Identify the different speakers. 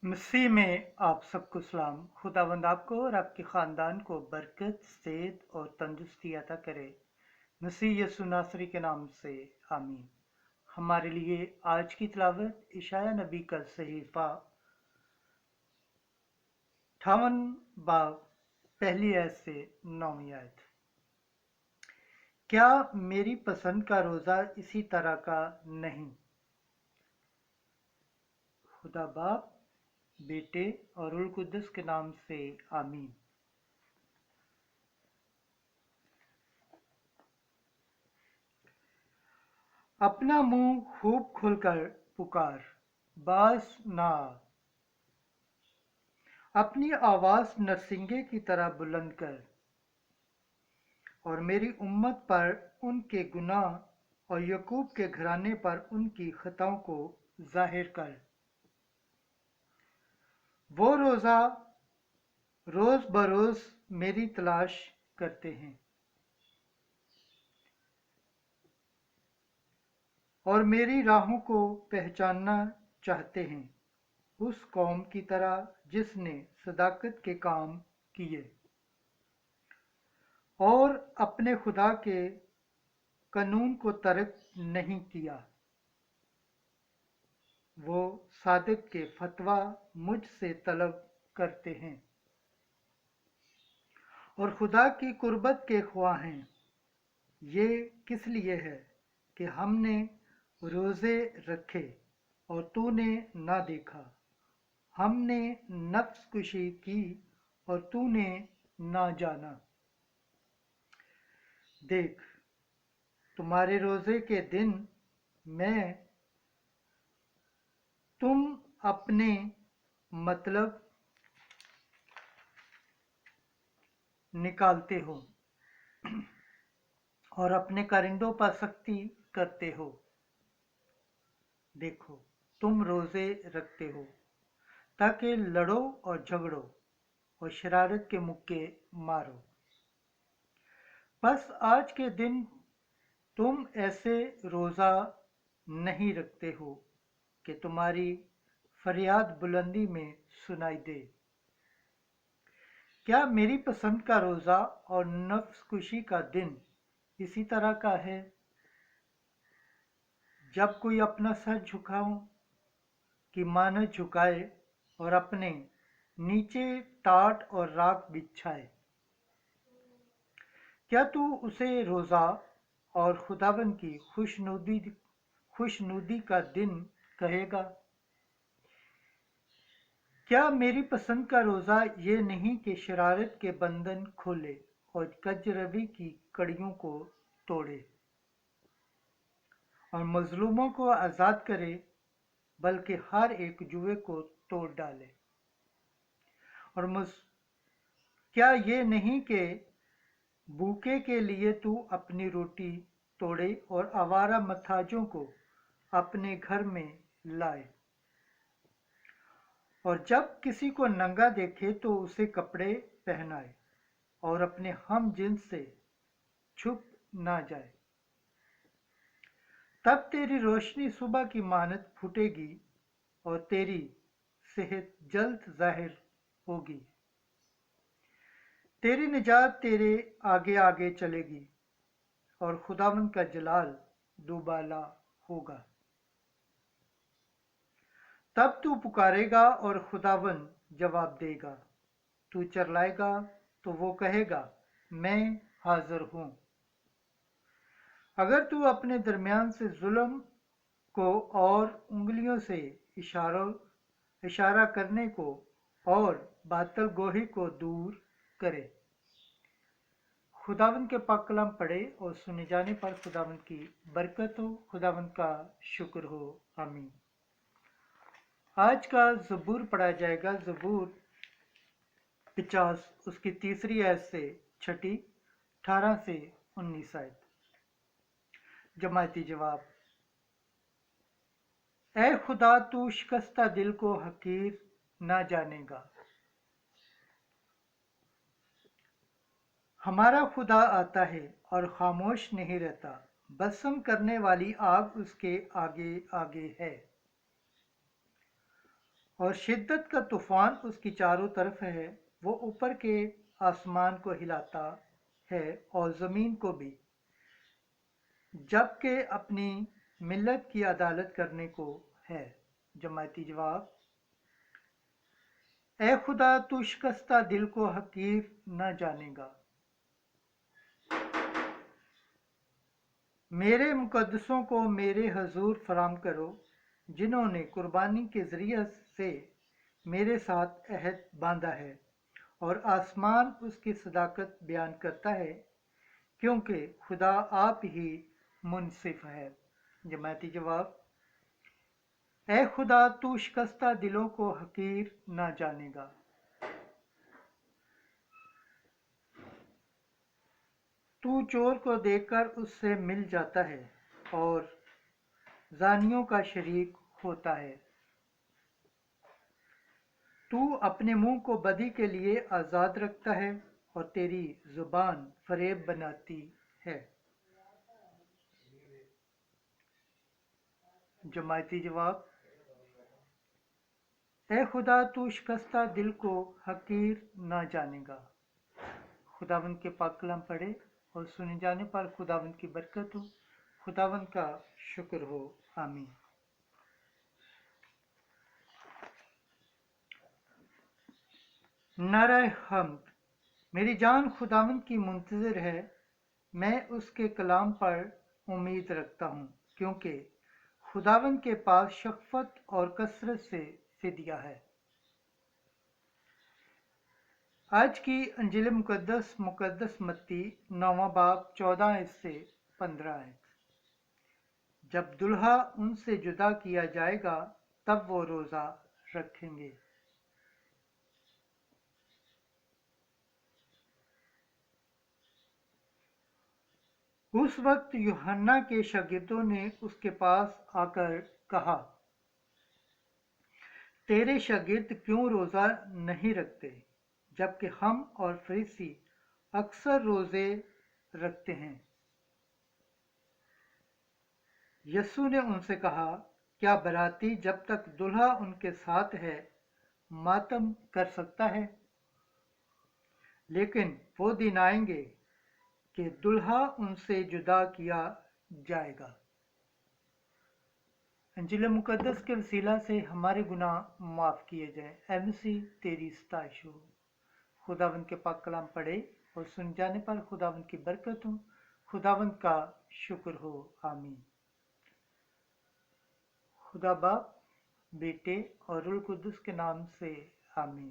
Speaker 1: मसीह में आप सबको सलाम। खुदावंद आपको और आपके ख़ानदान को बरकत, सेहत और तंदुरुस्ती अता करे। मसीह यसु नासरी के नाम से आमीन। हमारे लिए आज की तिलावत इशाया नबी का सहीफा 58 बाब पहली आयत से 9वीं आयत। क्या मेरी पसंद का रोज़ा इसी तरह का नहीं? खुदा बाप, बेटे और रूह कुद्दस के नाम से आमीन। अपना मुंह खूब खोलकर पुकार, बास ना आ। अपनी आवाज नरसिंगे की तरह बुलंद कर और मेरी उम्मत पर उनके गुनाह और यकूब के घराने पर उनकी खताओं को जाहिर कर। वो रोज बरोज मेरी तलाश करते हैं और मेरी राहों को पहचानना चाहते हैं, उस कौम की तरह जिसने सदाकत के काम किए और अपने खुदा के कानून को तर्क नहीं किया। वो सादिक के फतवा मुझसे तलब करते हैं और खुदा की कुर्बत के ख्वाह हैं। ये किस लिए है कि हमने रोज़े रखे और तूने ना देखा, हमने नफ्स कुशी की और तूने ना जाना। देख, तुम्हारे रोज़े के दिन में तुम अपने मतलब निकालते हो और अपने कारिंदों पर सख्ती करते हो। देखो, तुम रोज़े रखते हो ताकि लड़ो और झगड़ो और शरारत के मुक्के मारो। बस आज के दिन तुम ऐसे रोज़ा नहीं रखते हो कि तुम्हारी फरियाद बुलंदी में सुनाई दे। क्या मेरी पसंद का रोज़ा और नफ्स कुशी का दिन इसी तरह का है? जब कोई अपना सर झुकाओ कि मानो झुकाए और अपने नीचे टाट और राख बिछाए। क्या तू उसे रोज़ा और खुदावन की खुशनुदी का दिन कहेगा? क्या मेरी पसंद का रोज़ा ये नहीं कि शरारत के बंधन खोले और कजरवी की कड़ियों को तोड़े और मजलूमों को आज़ाद करे, बल्कि हर एक जुए को तोड़ डाले। और क्या ये नहीं कि भूखे के लिए तू अपनी रोटी तोड़े और आवारा मथाजों को अपने घर में लाए, और जब किसी को नंगा देखे तो उसे कपड़े पहनाए और अपने हम जिन्स से छुप ना जाए। तब तेरी रोशनी सुबह की मानत फूटेगी और तेरी सेहत जल्द जाहिर होगी। तेरी निजात तेरे आगे आगे चलेगी और खुदावंद का जलाल दुबाला होगा। तब तू पुकारेगा और खुदावंद जवाब देगा। तू चिल्लाएगा तो वो कहेगा, मैं हाजिर हूँ। अगर तू अपने दरमियान से जुल्म को और उंगलियों से इशारा करने को और बातल गोही को दूर करे। खुदावंद के पाक कलाम पढ़े और सुने जाने पर खुदावंद की बरकत हो, खुदावंद का शुक्र हो। आमीन। आज का ज़बूर पढ़ा जाएगा। ज़बूर 50 उसकी तीसरी आयत से छठी, 18 से 19 आयत। जमायती जवाब। ऐ खुदा, तू शिकस्ता दिल को हकीर ना जानेगा। हमारा खुदा आता है और खामोश नहीं रहता, भस्म करने वाली आग उसके आगे आगे है اور شدت کا طوفان اس کی چاروں طرف ہے، وہ اوپر کے آسمان کو ہلاتا ہے اور زمین کو بھی، جبکہ اپنی ملت کی عدالت کرنے کو ہے۔ جماعتی جواب: اے خدا، تو شکستہ دل کو حقیر نہ جانے گا۔ میرے مقدسوں کو میرے حضور فراہم کرو، جنہوں نے قربانی کے ذریعے سے میرے ساتھ عہد باندھا ہے، اور آسمان اس کی صداقت بیان کرتا ہے، کیونکہ خدا آپ ہی منصف ہے۔ جماعتی جواب: اے خدا، تو شکستہ دلوں کو حقیر نہ جانے گا۔ تو چور کو دیکھ کر اس سے مل جاتا ہے اور زانیوں کا شریک ہوتا ہے۔ تو اپنے منہ کو بدی کے لیے آزاد رکھتا ہے اور تیری زبان فریب بناتی ہے۔ جماعتی جواب: اے خدا، تو شکستہ دل کو حقیر نہ جانے گا۔ خداوند کے پاک کلام پڑھے اور سنے جانے پر خداوند کی برکت ہو، خداوند کا شکر ہو، آمین۔ نعرہ حمد۔ میری جان خداوند کی منتظر ہے، میں اس کے کلام پر امید رکھتا ہوں، کیونکہ خداوند کے پاس شفقت اور کثرت سے فدیہ ہے۔ آج کی انجیل مقدس متی 9واں باب 14 سے 15 ہے۔ جب دلہا ان سے جدا کیا جائے گا تب وہ روزہ رکھیں گے۔ اس وقت یوحنا کے شاگردوں نے اس کے پاس آ کر کہا، تیرے شاگرد کیوں روزہ نہیں رکھتے، جبکہ ہم اور فریسی اکثر روزے رکھتے ہیں؟ یسوع نے ان سے کہا، کیا باراتی جب تک دلہا ان کے ساتھ ہے ماتم کر سکتا ہے؟ لیکن وہ دن آئیں گے کہ دلہا ان سے جدا کیا جائے گا۔ انجیل مقدس کے وسیلہ سے ہمارے گناہ معاف کیے جائیں۔ اے مسیح، تیری ستائش ہو۔ خداوند کے پاک کلام پڑھے اور سن جانے پر خداوند کی برکت ہو، خداوند کا شکر ہو، آمین۔ خدا باپ، بیٹے اور روح القدس کے نام سے آمین۔